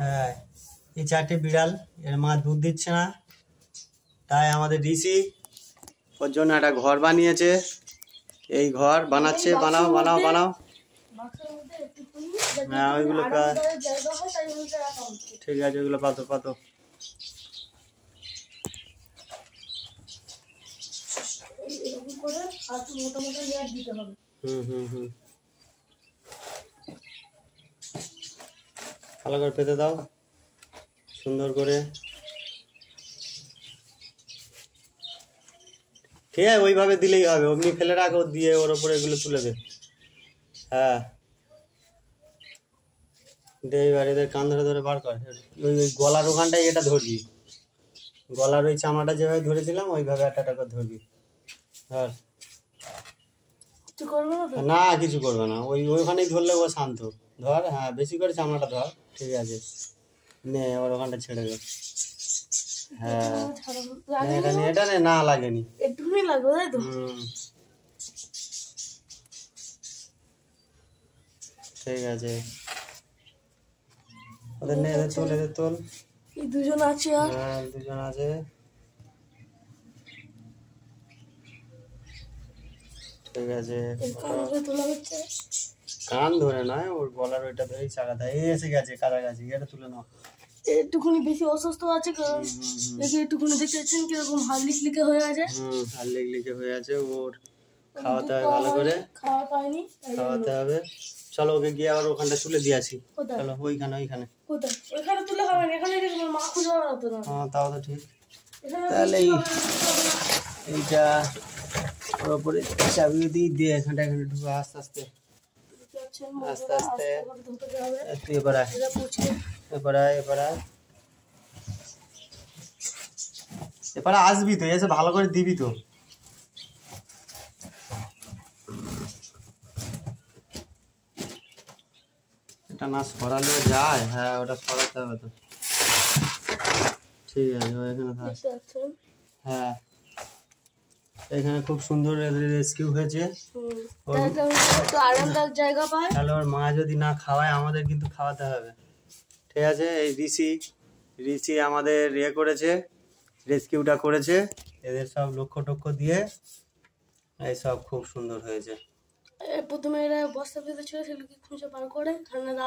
হ্যাঁ, এই 4টে বিড়াল, এর মা দুধ দিচ্ছে না, তাই আমাদের ঋষি ওর জন্য একটা ঘর বানিয়েছে। এই ঘর বানাচ্ছে, বানাও বানাও বানাও। হ্যাঁ, ওইগুলো ঠিক আছে, ওইগুলো পাতো পাতো। ভালো করে পেতে দাও সুন্দর করে। ঠিক আছে, ওইভাবে দিলেই হবে। অমনি ফেলে রাখো, দিয়ে ওর উপরে এগুলো তুলে দে। হ্যাঁ, দে এবার এদের কান ধরে ধরে বার কর। ওই গলার ওখানটায় এটা ধরবি, গলার ওই চামড়াটা যেভাবে ধরেছিলাম ওইভাবে একটা করে ধরবি। ধর। না, কিছু করবে না, ওইখানেই ধরলে ও শান্ত। ধর, হ্যাঁ, বেশি করে চামড়াটা ধর। ঠিক আছে, নে ওর ওখানটা ছেড়ে দে। হ্যাঁ, এটা নে, না লাগেনি, একটুখানি লাগবে, তাই তো? ঠিক আছে, ওদের নে, এদের তোল, এদের তোল। এই দুজন আছে, হ্যাঁ দুজন আছে। ঠিক আছে, কান ধরে নয়, ওর গলার ওইটা ধরেই চাকাটা এসে গেছে কাছাকাছি। এটা তুলে নাও। একটুখানি বেশি অসুস্থ আছে, কারণ একটুখানি দেখতে পাচ্ছেন কিরকম হাত লিকলিকে হয়ে আছে। হাত লিকলিকে হয়ে আছে। ওর খাওয়াতে হবে ভালো করে, খাওয়া পায়নি, খাওয়াতে হবে। চলো ওকে গিয়ে আবার ওখানটা তুলে দিয়ে আসি। চলো, ওইখানে ওইখানে ওইখানে তুলে হবে না, এখানে মা খুঁজে বেড়াতো না। হ্যাঁ, তাও তো ঠিক। তাহলে এইটা ওর উপরে চাবি দিয়ে এখানটা এখানে ঢুকে আস্তে আস্তে আস্তে আস্তে। তুই এবার আয়, এবার আয়, এবার আয়, এবার আসবি তো, এসে ভালো করে দিবি তো। এটা না সরালে যায়। হ্যাঁ, ওটা সরাতে হবে তো। ঠিক আছে, ও এখানে থাক। হ্যাঁ, এখানে খুব সুন্দর রেস্কিউ হয়েছে। আরামদায়ক জায়গা পায়। তাহলে ওর মা যদি না খাওয়ায়, আমাদের কিন্তু খাওয়াতে হবে। ঠিক আছে, এই ঋষি আমাদের করেছে, রেস্কিউটা করেছে। এদের সব লক্ষ্য টক্ষ্য দিয়ে এই সব খুব সুন্দর হয়েছে। প্রথমে এরা বস্তা পেতে ছিল, সেগুলোকে খুঁজে বার করে